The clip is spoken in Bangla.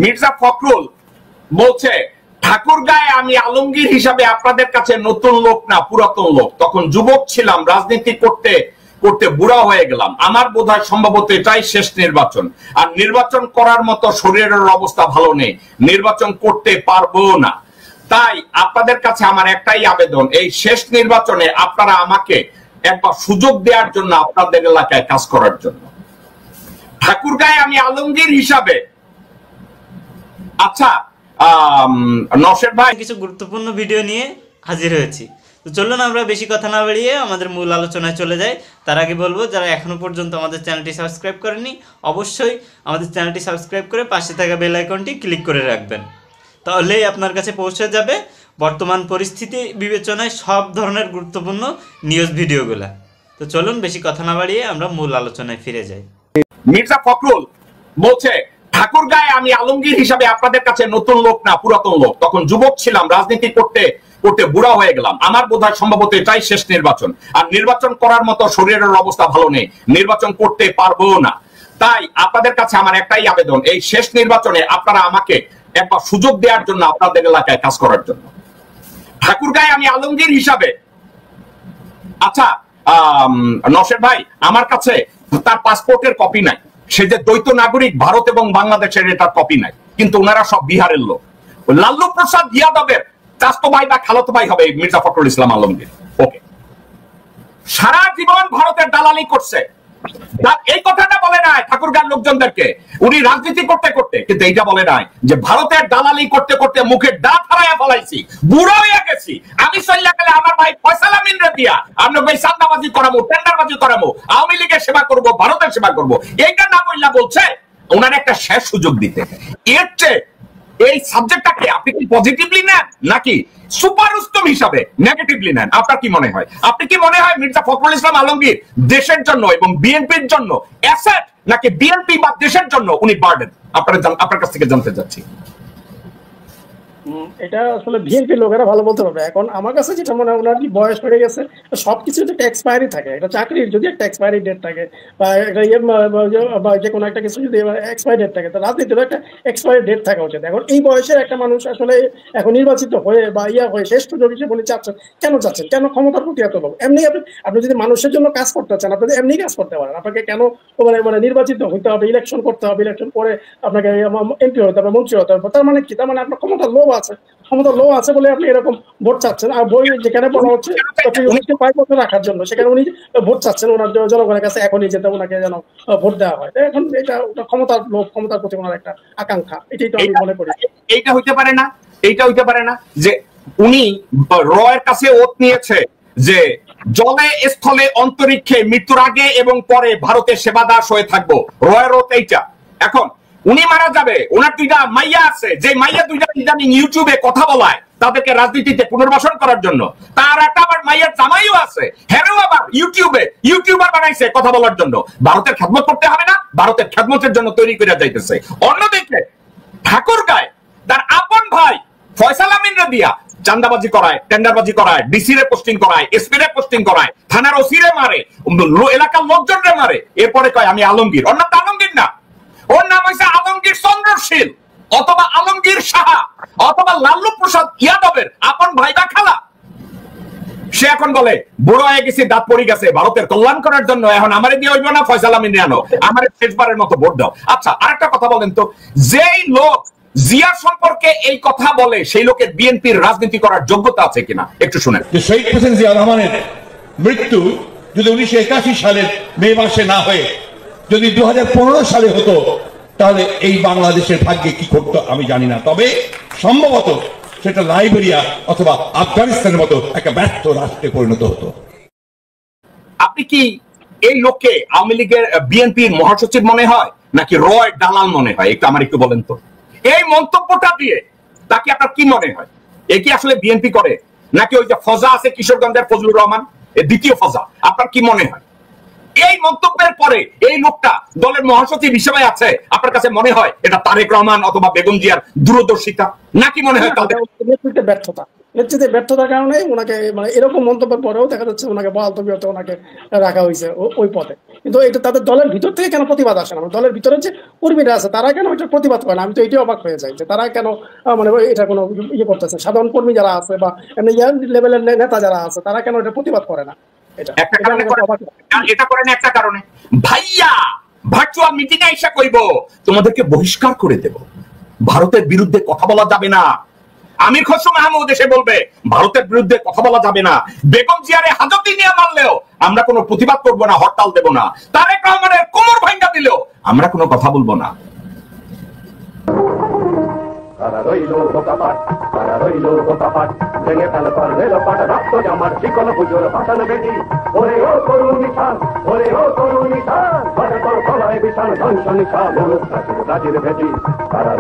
মির্জা ফখরুল বলছে ঠাকুরগাঁয়ে আমি আলমগীর হিসাবে আপনাদের কাছে নতুন লোক না, পুরাতন লোক। তখন যুবক ছিলাম, রাজনীতি করতে করতে বুড়া হয়ে গেলাম। আমার বোধহয় সম্ভবত এটাই শেষ নির্বাচন, আর নির্বাচন করার মতো শরীরের অবস্থা ভালো নেই, নির্বাচন করতে পারবো না। তাই আপনাদের কাছে আমার একটাই আবেদন, এই শেষ নির্বাচনে আপনারা আমাকে একবার সুযোগ দেওয়ার জন্য, আপনাদের এলাকায় কাজ করার জন্য। ঠাকুরগাঁয়ে আমি আলমগীর হিসাবে। আচ্ছা নওশের ভাই, কিছু গুরুত্বপূর্ণ ভিডিও নিয়ে হাজির হয়েছি। তো চলুন আমরা বেশি কথা না বাড়িয়ে আমাদের মূল আলোচনায় চলে যাই। তার আগে বলবো, যারা এখনো পর্যন্ত আমাদের চ্যানেলটি সাবস্ক্রাইব করেনি, অবশ্যই আমাদের চ্যানেলটি সাবস্ক্রাইব করে পাশে থাকা বেল আইকনটি ক্লিক করে রাখবেন। তাহলেই আপনার কাছে পৌঁছে যাবে বর্তমান পরিস্থিতি বিবেচনায় সব ধরনের গুরুত্বপূর্ণ নিউজ ভিডিওগুলা। তো চলুন বেশি কথা না বাড়িয়ে আমরা মূল আলোচনায় ফিরে যাই। মির্জা ফখরুল বলছে ঠাকুরগাঁয়ে আমি আলমগীর হিসাবে আপনাদের কাছে নতুন লোক না, পুরাতন লোক। তখন যুবক ছিলাম, রাজনীতি করতে করতে বুড়া হয়ে গেলাম। আমার বোধহয় সম্ভবত এটাই শেষ নির্বাচন, আর নির্বাচন করার মতো শরীরের অবস্থা ভালো নেই, নির্বাচন করতে পারবো না। তাই আপনাদের কাছে আমার একটাই আবেদন, এই শেষ নির্বাচনে আপনারা আমাকে একবার সুযোগ দেওয়ার জন্য, আপনাদের এলাকায় কাজ করার জন্য। ঠাকুরগাঁয়ে আমি আলমগীর হিসাবে। আচ্ছা নওশের ভাই, আমার কাছে তার পাসপোর্টের কপি নাই, সে যে দ্বৈত নাগরিক ভারত এবং বাংলাদেশের, এটার কপি নাই। কিন্তু ওনারা সব বিহারের লোক। লাল্লু প্রসাদ ইয়াদবের চাচতো ভাই বা খালাতো ভাই হবে মির্জা ফখরুল ইসলাম আলমগীর। ওকে, সারা জীবন ভারতের দালালি করছে, এই কথাটা বলে নাই ঠাকুরগাঁর লোকজনদেরকে, উনি রাজনীতি করতে করতে, কিন্তু এইটা বলে নাই যে ভারতের দালালি করতে করতে মুখের দাঁত হারাইয়া ফেলাইছি, বুড়ো হয়ে গেছি, আমি চল্লা গেলে আমার ভাই ফয়সাল আমিনরে দিয়া আমরা ভাই চাঁদাবাজি করাবো, টেন্ডারবাজি করাবো, আওয়ামী লীগের সেবা করবো, ভারতের সেবা করবো, এইটা না বললা বলছে ওনার একটা শেষ সুযোগ দিতে। এর চেয়ে এই সাবজেক্টটাকে আপনি কি পজিটিভলি নেন নাকি সুপার উত্তম হিসাবে নেগেটিভলি নেন? আপনার কি মনে হয়? আপনি কি মনে হয় মির্জা ফখরুল ইসলাম আলমগীর দেশের জন্য এবং বিএনপির জন্য অ্যাসেট, নাকি বিএনপি বা দেশের জন্য উনি বার্ডেন? আপনার কাছ থেকে জানতে চাচ্ছি। এটা আসলে বিএনপি লোকেরা ভালো বলতে পারবে। এখন আমার কাছে যেটা মনে হয়, ওনার কি বয়স হয়ে গেছে, সবকিছু একটা এক্সপায়ারি থাকে, একটা চাকরির যদি একটা এক্সপায়ারি ডেট থাকে, বা একটা যে কোনো একটা কিছু যদি এক্সপায়ারি ডেট থাকে, তো রাজনীতির একটা এক্সপায়ারি ডেট থাকা উচিত। এখন এই বয়সের একটা মানুষ আসলে এখন নির্বাচিত হয়ে বা হয়ে শেষ সুযোগ হিসেবে উনি চাচ্ছেন, কেন চাচ্ছেন, কেন ক্ষমতার প্রতি এত লোক? এমনি আপনি যদি মানুষের জন্য কাজ করতে চান, আপনি এমনি কাজ করতে পারেন। আপনাকে কেন মানে নির্বাচিত হইতে হবে, ইলেকশন করতে হবে, ইলেকশন করে আপনাকে এমপি হতে হবে, মন্ত্রী হতে হবে? তার মানে কি? তার মানে আপনার ক্ষমতার লোভ আছে, ক্ষমতা লো আছে বলে আপনি এরকম ভোট চাচ্ছেন। আর বই যেখানে বলা হচ্ছে 5 বছর রাখার জন্য, সেখানে উনি ভোট চাচ্ছেন ওনার জনগণের কাছে এখনই যেতে ওনাকে যেন ভোট দেওয়া হয়। এখন এটা ক্ষমতার লোভ, ক্ষমতার প্রতি ওনার একটা আকাঙ্ক্ষা, এটাই তো আমি মনে করি। এইটা হইতে পারে না, এইটা হইতে পারে না যে উনি রয়ের কাছে ওত নিয়েছে যে জলে স্থলে অন্তরিক্ষে মৃত্যুর আগে এবং পরে ভারতের সেবা দাস হয়ে থাকবো, রয়ের ওত এইটা। এখন উনি মারা যাবে, ওনার 2টা মাইয়া আছে, যে মাইয়া 2টা ইদানিং ইউটিউবে কথা বলায় তাদেরকে রাজনীতিতে পুনর্বাসন করার জন্য, তার একটা আবার মাইয়ার জামাইও আছে, হেরেও আবার ইউটিউবার বানাইছে কথা বলার জন্য। ভারতের খেদমত করতে হবে না, ভারতের খেদমতের জন্য তৈরি করে যাইতেছে। অন্যদিকে ঠাকুরগাঁয় তার আপন ভাই ফয়সাল আমিনরে দিয়া চান্দাবাজি করায়, টেন্ডারবাজি করায়, ডিসি রে পোস্টিং করায়, এসপি রে পোস্টিং করায়, থানার ওসি রে মারে, এলাকার লোকজনরে মারে, এরপরে কয় আমি আলমগীর। ওর নাম তো আলমগীর না, ওর নাম হয়েছে আলমগীর চন্দ্রশীল, অথবা আলমগীর সাহা, অথবা লাল্লু প্রসাদ ইয়াদবের আপন ভাই বা খালা। সে এখন বলে বুড়ো হয়ে গেছি, দাঁত পড়ে গেছে, ভারতের কল্যাণ করার জন্য এখন আমারে দিয়ে হইব না, ফয়সাল আমিন আনো, আমার শেষবারের মতো ভোট দাও। আচ্ছা আরেকটা কথা বলেন তো, যেই লোক জিয়ার সম্পর্কে এই কথা বলে সেই লোকের বিএনপির রাজনীতি করার যোগ্যতা আছে কিনা একটু শুনেন। শহীদ প্রেসিডেন্ট জিয়া রহমানের মৃত্যু যদি 1981 সালের মে মাসে না হয়ে যদি 2015 সালে হতো, তাহলে এই বাংলাদেশের ভাগ্যে কি করতো আমি জানি না। তবে সম্ভবত সেটা লাইবেরিয়া অথবা আফগানিস্তানের মতো একটা ব্যর্থ রাষ্ট্রে পরিণত হতো। আপনি কি এই লোককে আওয়ামী লীগের বিএনপির মহাসচিব মনে হয় নাকি রয় দালাল মনে হয়? একটু আমার একটু বলেন তো, এই মন্তব্যটা দিয়ে তাকে আপনার কি মনে হয়? এ কি আসলে বিএনপি করে নাকি ওই যে ফজা আছে কিশোরগঞ্জের ফজলুর রহমান, দ্বিতীয় ফজা? আপনার কি মনে হয় এই মন্তব্যের পরে এই লোকটা দলের মহাসচিব হিসেবে আছে? আপনার কাছে মনে হয় এটা তারেক রহমান অথবা বেগম জিয়ার দূরদর্শিতা, নাকি মনে হয় তাদের নেতৃত্বের ব্যর্থতা? নেতৃত্বে ব্যর্থতার কারণে ওনাকে মানে এরকম মন্তব্যের পরেও দেখা যাচ্ছে ওনাকে বহাল তবিয়তে ওনাকে রাখা হয়েছে ওই পদে। কিন্তু এটা তাদের দলের ভিতর থেকে কেন প্রতিবাদ আসে না? দলের ভিতরে যে কর্মীরা আছে তারা কেন এটা প্রতিবাদ করে না? আমি তো এটাই অবাক হয়ে যাই যে তারা কেন মানে এটা কোনো ইয়ে করতেছে। সাধারণ কর্মী যারা আছে বা এমনি ইয়ার লেভেলের নেতা যারা আছে তারা কেন এটা প্রতিবাদ করে না? এটা করেন একটা কারণে, ভাইয়া ভার্চুয়াল মিটিং এ এসে কইব তোমাদেরকে বহিষ্কার করে দেব, ভারতের বিরুদ্ধে কথা বলা যাবে না। আমির খসরু মাহমুদ এসে বলবে ভারতের বিরুদ্ধে কথা বলা যাবে না, বেগম জিয়ারে হাজতে নিয়ে মারলেও আমরা কোনো প্রতিবাদ করব না, হরতাল দেব না, তারেক রহমানের কোমর ভাঙা দিলেও আমরা কোনো কথা বলবো না। তারা রইল বোকাপাট, তারা রইল বোকাপাট, ভেঙে ফেল করবে লোপাট, রক্ত জামার শিকল পুজোর ভাষণ বেটি, ওরে ও করুণ নিশান, ওরে ও করুণ নিশান, তোর গলায় বিশাল ধ্বংস নিশান, রাজির ভেটি। তারা